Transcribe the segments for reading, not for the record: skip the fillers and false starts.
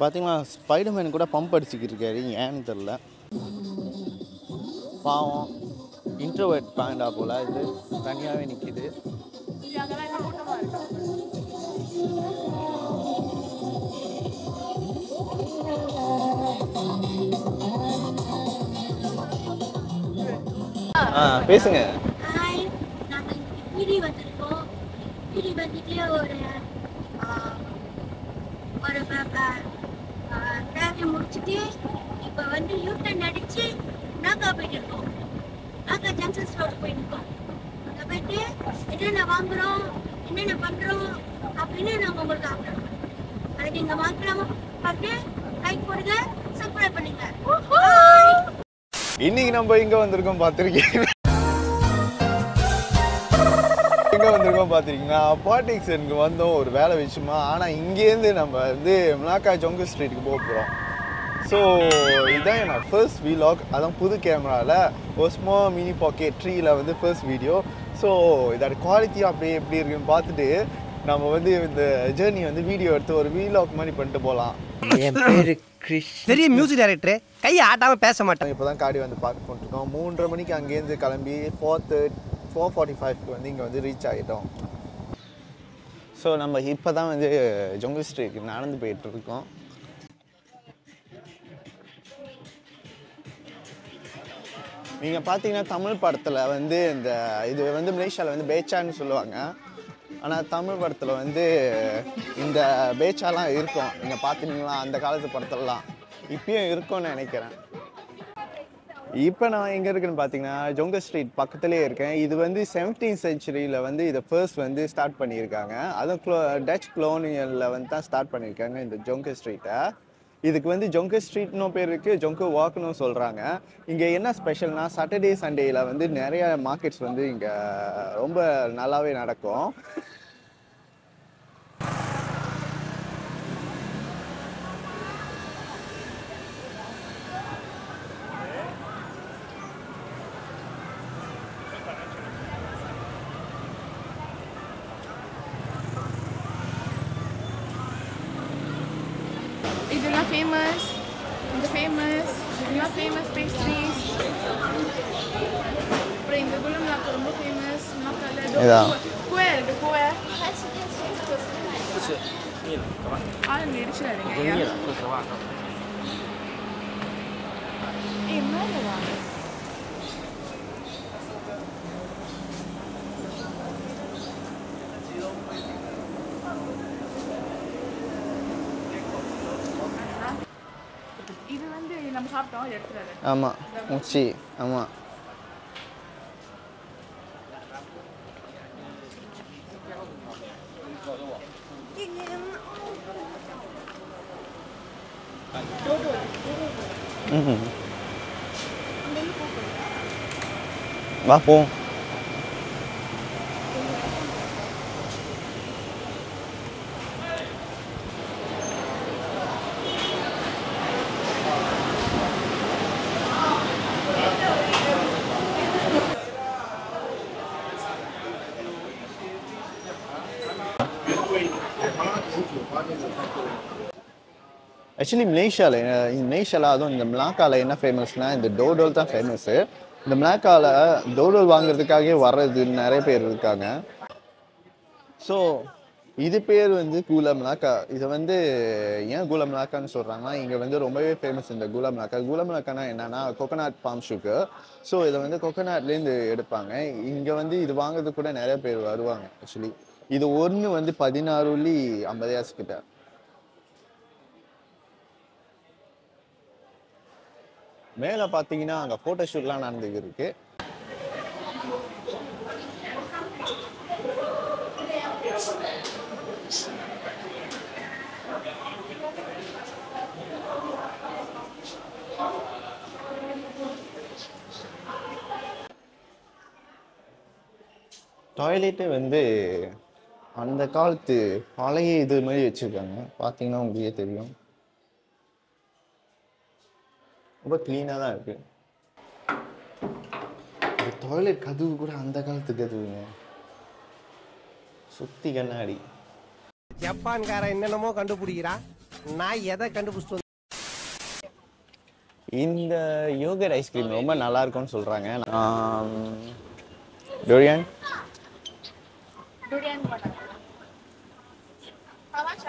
பார்த்தீங்கன்னா ஸ்பைடர்மேன் கூட பம்ப் அடிச்சுக்கிட்டு இருக்காரு, ஏன்னு தெரில. பாவம் இன்ட்ரோவர்ட் பேண்டா போல் இது தனியாகவே நிற்கிது. பேசுங்க. ஹாய், நாங்கள் வீடி வந்திருக்கோம். வீடி வந்துட்டு ஒரு டிராவல் முடிச்சுட்டு இப்போ வந்து யூட்டன் அடித்து நாக்கா போயிட்டு இருக்கோம். நாக்கா ஜங்ஷன் ரோடு போயிட்டு இருக்கோம். அங்கே போயிட்டு என்னென்ன வாங்குகிறோம், என்னென்ன பண்ணுறோம் அப்படின்னு நாங்கள் உங்களுக்கு காட்டுறோம். அதை நீங்கள் வாங்கலாமா பார்த்து லைக் போடுங்க, சப்ஸ்கிரைப் பண்ணுங்க. இன்னைக்கு நம்ம இங்கே வந்திருக்கோம் பார்த்துருக்கீங்க. எங்கே வந்திருக்கோம் பார்த்துருக்கீங்கன்னா பாட்டிக்ஸனுக்கு வந்தோம் ஒரு வேலை விஷயமா. ஆனால் இங்கேருந்து நம்ம வந்து மலாக்கா ஜொங்கு ஸ்ட்ரீட்டுக்கு போக போகிறோம். ஸோ இதுதான் என்னோட ஃபர்ஸ்ட் வீலாக். அதான் புது கேமராவில் ஒஸ்மோ மினி பாக்கெட் 3ல் வந்து ஃபர்ஸ்ட் வீடியோ. ஸோ இதோட குவாலிட்டி அப்படியே எப்படி இருக்குன்னு பார்த்துட்டு நம்ம வந்து இந்த ஜேர்னி வந்து வீடியோ எடுத்து ஒரு வீலாக் மாதிரி பண்ணிட்டு போகலாம். என் பேர் கிறிஷ், பெரிய மியூசிக் டைரக்டர். கையை ஆட்டாமல் பேச மாட்டேன். இப்போ தான் காடி வந்து பார்க் பண்ணிட்டுருக்கோம். 3:30 மணிக்கு அங்கேருந்து கிளம்பி 4:45க்கு வந்து இங்கே வந்து ரீச் ஆகிட்டோம். ஸோ நம்ம இப்போ தான் வந்து ஜொங்கு ஸ்ட்ரீட்டுக்கு நடந்து போயிட்டுருக்கோம். நீங்கள் பார்த்தீங்கன்னா தமிழ் படத்தில் வந்து இந்த இது வந்து மலேசியாவில் வந்து பேச்சான்னு சொல்லுவாங்க. ஆனால் தமிழ் படத்தில் வந்து இந்த பேச்சாலாம் இருக்கும். நீங்கள் பார்த்தீங்களா அந்த காலத்து படத்துலலாம் இப்பயும் இருக்கும்னு நினைக்கிறேன். இப்போ நான் எங்கே இருக்குன்னு பார்த்தீங்கன்னா ஜொங்கு ஸ்ட்ரீட் பக்கத்துலேயே இருக்கேன். இது வந்து 17th centuryயில் வந்து இதை ஃபர்ஸ்ட் வந்து ஸ்டார்ட் பண்ணியிருக்காங்க. அதுவும் டச் கொலோனியலில் வந்து தான் ஸ்டார்ட் பண்ணியிருக்காங்க இந்த ஜொங்கு ஸ்ட்ரீட்டை. இதுக்கு வந்து ஜொங்கு ஸ்ட்ரீட்னு பேர் இருக்குது, ஜொங்கு வாக்னு சொல்கிறாங்க. இங்கே என்ன ஸ்பெஷல்னா சாட்டர்டே சண்டேயில் வந்து நிறைய மார்க்கெட்ஸ் வந்து இங்கே ரொம்ப நல்லாவே நடக்கும். இதெல்லாம் ஃபேமஸ், இந்த ஃபேமஸ், இதெல்லாம் ஃபேமஸ் பேஸ்ட்ரீஸ். அப்புறம் இந்த குலம் மலாக்கா ரொம்ப ஃபேமஸ். மலாக்கால குவே இருக்கு, குவே. ஆளுங்க இடிச்சிடாதீங்க ஐயா. மேலே வாங்க. இது வந்து நம்ம சாப்பிட்டோம் எடுத்துறாரு. ஆமாம் முச்சி. ஆமாம் வா போ. ஆக்சுவலி மலேசியாவில் அதுவும் இந்த மலாக்காவில் என்ன ஃபேமஸ்னால் இந்த டோடோல் தான் ஃபேமஸ்ஸு. இந்த மலாக்காவில் டோடோல் வாங்குறதுக்காகவே வர்றது நிறைய பேர் இருக்காங்க. ஸோ இது பேர் வந்து கூலா மலாக்கா. இதை வந்து ஏன் கூலா மலாக்கான்னு சொல்கிறாங்கன்னா இங்கே வந்து ரொம்பவே ஃபேமஸ் இந்த கூலா மலாக்கா. கூலா மலாக்கானா என்னன்னா கோகோனட் பாம் சுகர். ஸோ இதை வந்து கோகோனட்லேருந்து எடுப்பாங்க. இங்கே வந்து இது வாங்குறதுக்கு கூட நிறைய பேர் வருவாங்க. ஆக்சுவலி இது ஒன்று வந்து 16.50 கிட்ட. மேலே பார்த்தீங்கன்னா அங்கே ஃபோட்டோ ஷூட்லாம் நடந்துக்கிட்டு இருக்கு. டாய்லெட்டு வந்து அந்த காலத்து பழைய இது மாதிரி வச்சுருக்காங்க. பார்த்தீங்கன்னா உங்களுக்கே தெரியும், ரொம்ப க்ளீனாக தான் இருக்குது. இந்த டாய்லெட் கதவு கூட அந்த காலத்து கதவுங்க, சுற்றி கண்ணாடி. ஜப்பான்காரன் என்னென்னமோ கண்டுபிடிக்கிறான். நான் எதை கண்டுபிடிச்சிட்டு இந்த யோகட் ஐஸ்கிரீம் ரொம்ப நல்லா இருக்கும்னு சொல்கிறாங்க. Dorian Durian banana. How much?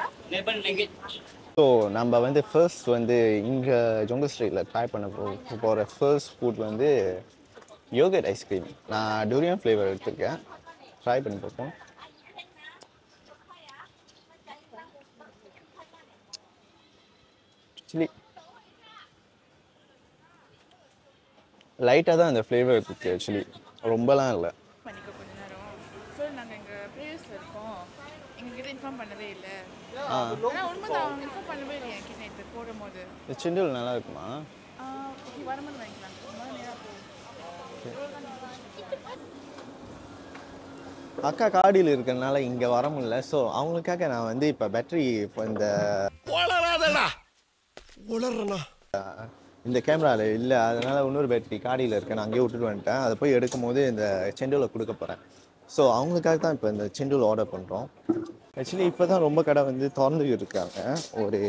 So நம்ம வந்து ஃபர்ஸ்ட் வந்து இங்கே ஜோங்கல் ஸ்ட்ரீட்டில் ட்ரை பண்ண போகிற ஃபர்ஸ்ட் ஃபுட் வந்து யோகட் ஐஸ்கிரீம். நான் டூரியன் ஃப்ளேவர் எடுத்துருக்கேன், ட்ரை பண்ணி பார்ப்போம். ஆக்சுவலி லைட்டாக தான் அந்த ஃப்ளேவர் இருக்குது, ஆக்சுவலி ரொம்பலாம் இல்லை. பண்ணிக்க கொஞ்ச நேரம். ஸோ நாங்கள் எங்கள் ப்ரேயர்ஸில் இருக்கோம், எங்ககிட்ட இன்ஃபார்ம் பண்ணவே இல்லை. ஆனால் உண்மைதான், அவங்க இன்ஃபார்ம் பண்ணவே இல்லை என்கிட்ட நேற்று போடும்போது. இந்த செண்டில் நல்லா இருக்குமா? ஓகே, வரும்போது வாங்கிக்கலாம். முதல்ல நேராக போகும். அக்கா காடியில் இருக்கிறதுனால இங்கே வர முடியல. ஸோ அவங்களுக்காக நான் வந்து இப்போ பேட்டரி இப்போ இந்த கேமராவில் இல்லை, அதனால் இன்னொரு பேட்டரி காடியில் இருக்கேன், நான் அங்கேயே விட்டுட்டு வந்துட்டேன். அதை போய் எடுக்கும் போது இந்த செண்டூவில் கொடுக்க போகிறேன். ஸோ அவங்களுக்காக தான் இப்போ இந்த செண்டூல் ஆர்டர் பண்ணுறோம். ஆக்சுவலி இப்போ தான் ரொம்ப கடை வந்து திறந்து இருக்காங்க. ஒரு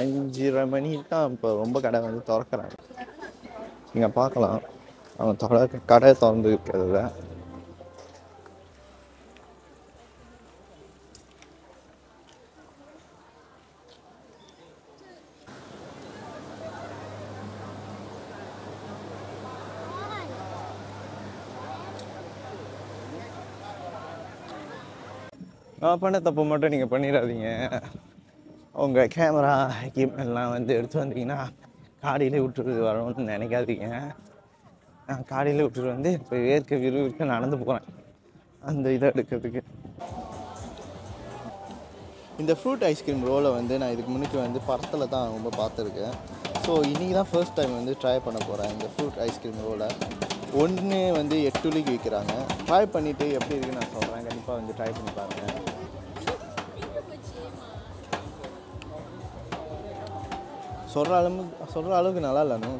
5:30 மணி தான் இப்போ ரொம்ப கடை வந்து திறக்கிறாங்க. நீங்கள் பார்க்கலாம் அவங்க கடை திறந்து இருக்கிறத. நான் பண்ண தப்பு மட்டும் நீங்கள் பண்ணிடாதீங்க. உங்கள் கேமரா எக்யூப்மெண்ட்லாம் வந்து எடுத்து வந்தீங்கன்னா காடியிலே விட்டுட்டு வரணும்னு நினைக்காதீங்க. நான் காடியிலே விட்டுட்டு வந்து இப்போ விறுவிறுக்க நடந்து போகிறேன் அந்த இதை எடுக்கிறதுக்கு. இந்த ஃப்ரூட் ஐஸ்கிரீம் ரோலை வந்து நான் இதுக்கு முன்னாடி வந்து படத்தில் தான் ரொம்ப பார்த்துருக்கேன். ஸோ இன்றைக்கி தான் ஃபர்ஸ்ட் டைம் வந்து ட்ரை பண்ண போகிறேன் இந்த ஃப்ரூட் ஐஸ்கிரீம் ரோலை. ஒன்று வந்து 8 வெள்ளிக்கு விற்கிறாங்க. ட்ரை பண்ணிவிட்டு எப்படி இருக்குன்னு நான் சொல்கிறேன், கண்டிப்பாக வந்து ட்ரை பண்ணி பாருங்கள். சொல்கிற அளவுக்கு நல்லா இல்லைன்னு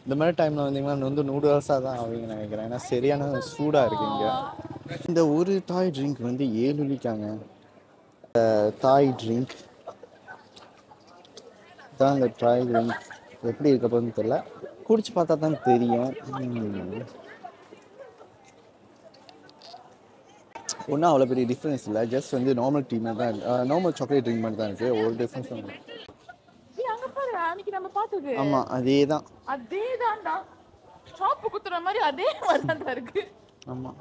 இந்த மாதிரி டைமில் வந்தீங்கன்னா வந்து நூடுல்ஸாக தான் ஆவீங்கன்னு நினைக்கிறேன். ஏன்னா சரியான சூடாக இருக்குங்க. இந்த ஒரு தாய் ட்ரிங்க் வந்து 7 வெள்ளிக்காங்க. தாய் ட்ரிங்க் தான் இந்த தாய் ட்ரிங்க் எப்படி இருக்க போகுதுன்னு தெரியல, குடிச்சு பார்த்தா தான் தெரியும். ஒன்றும் அவ்வளோ பெரிய டிஃப்ரென்ஸ் இல்லை, ஜஸ்ட் வந்து நார்மல் டீ மாதிரி தான் இருக்குது, நார்மல் சாக்லேட் ட்ரிங்க் மாதிரி தான் இருக்குது. ஒரு டிஃப்ரென்ஸ் தான். ஆமாம் அதே தான், அதே தான்டா, ஷாப்பு குத்துற மாதிரி அதே மாதிரி தான் இருக்கு. ஆமாம்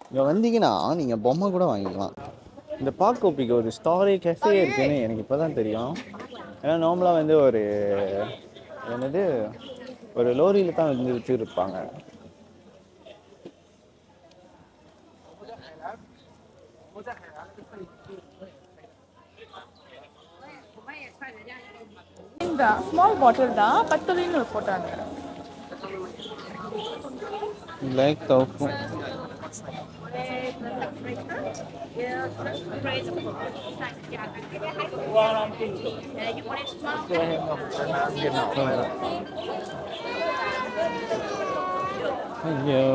இங்கே வந்தீங்கன்னா நீங்கள் பொம்மை கூட வாங்கிக்கலாம். இந்த பார்க் கோப்பிக்கு ஒரு ஸ்டாரே கேஃபே இருக்குன்னு எனக்கு இப்போ தான் தெரியும். ஏன்னா நார்மலாக வந்து ஒரு என்னது ஒரு லோரியில் தான் வந்து வச்சுருப்பாங்க. இந்த ஸ்மால் பாட்டில் தான் 10 வெள்ளின்னு போட்டாங்க. லைக் தோப்பு ஐயோ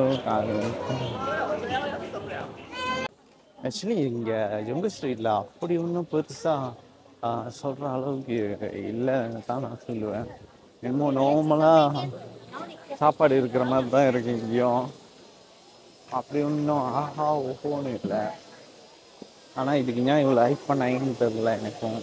ஆக்சுவலி இங்கே ஜொங்கல் ஸ்ட்ரீட்டில் அப்படி ஒன்றும் பெருசாக சொல்கிற அளவுக்கு இல்லைன்னு தான் நான் சொல்லுவேன். என்னமோ நார்மலாக சாப்பாடு இருக்கிற மாதிரி தான் இருக்கு இங்கேயும். அப்படி ஒன்றும் ஆஹா ஓஹோன்னு இல்லை. ஆனால் இதுக்கு ஏன் இவ்வளோ லைக் பண்ணாங்கன்னு தெரியல எனக்கும்.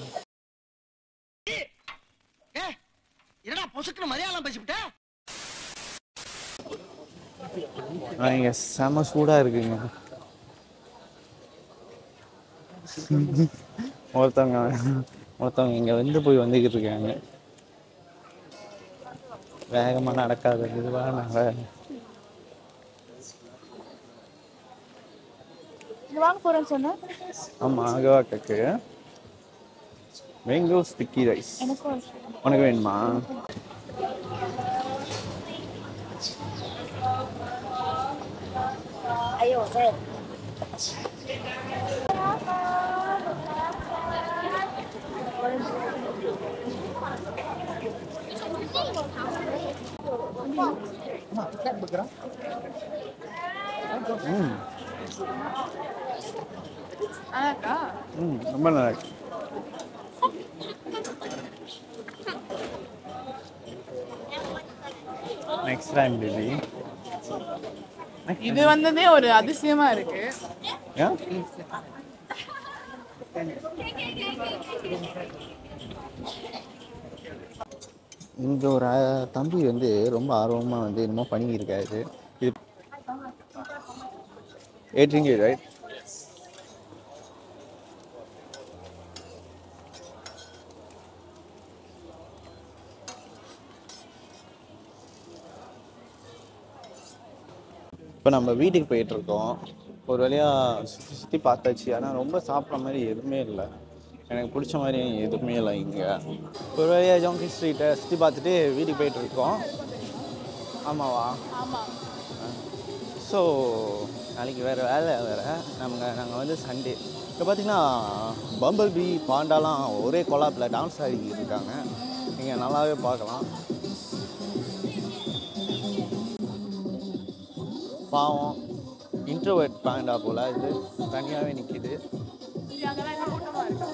இங்கே செம சூடாக இருக்குங்க. ஒருத்தவங்க இங்கே வந்து போய் வந்துக்கிட்டு இருக்காங்க. வேகமாக நடக்காது இதுவாக நாங்கள் வாங்க போறேன்னு சொன்னேன். ஆமாம் அகவாக்காக்கு மேங்கோ ஸ்டிக்கி ரைஸ் உனக்கு வேணுமா? அதாக்கா ரொம்ப நல்லா இருக்கு. Next time baby. இது வந்ததே ஒரு அதிசயமா இருக்கு. ஏன் இங்கே ஒரு தம்பி வந்து ரொம்ப ஆர்வமாக வந்து என்னமோ பண்ணிக்கிருக்காரு. இது ஏற்றிங்க ரைட். இப்போ நம்ம வீட்டுக்கு போயிட்டுருக்கோம். ஒரு வழியாக சுற்றி சுற்றி பார்த்தாச்சு. ஆனால் ரொம்ப சாப்பிட்ற மாதிரி எதுவுமே இல்லை. எனக்கு பிடிச்ச மாதிரி எதுவுமே இல்லை இங்கே. ஒரு வழியாக ஜாங்கி ஸ்ட்ரீட்டை சுற்றி பார்த்துட்டு வீட்டுக்கு போயிட்டுருக்கோம். ஆமாவா? ஆமாம். ஸோ நாளைக்கு வேறு வேறு நாங்கள் வந்து சண்டே. இப்போ பார்த்திங்கன்னா பம்பிள் பீ பாண்டாலாம் ஒரே கொலாப்பில் டான்ஸ் ஆடிக்கிட்டு இருக்காங்க. நீங்கள் நல்லாவே பார்க்கலாம். பாவம் இன்ட்ரோவர்ட் பாண்டா போல் இது தனியாகவே நிற்கிது. அங்கெல்லாம் என்ன கூட்டமாக இருக்கு.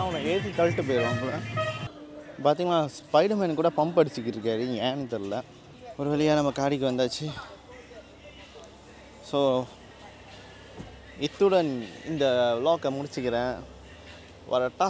அவனை ஏற்றி தள்ளிட்டு போயிடுவாங்கள. பார்த்தீங்கன்னா ஸ்பைடர்மேன் கூட பம்ப் அடிச்சுக்கிட்டு இருக்காரு. ஏன்னு தெரில. ஒரு வழியாக நம்ம காடிக்கு வந்தாச்சு. ஸோ இத்துடன் இந்த vlog-ஐ முடிச்சுக்கிறேன். வரட்டா.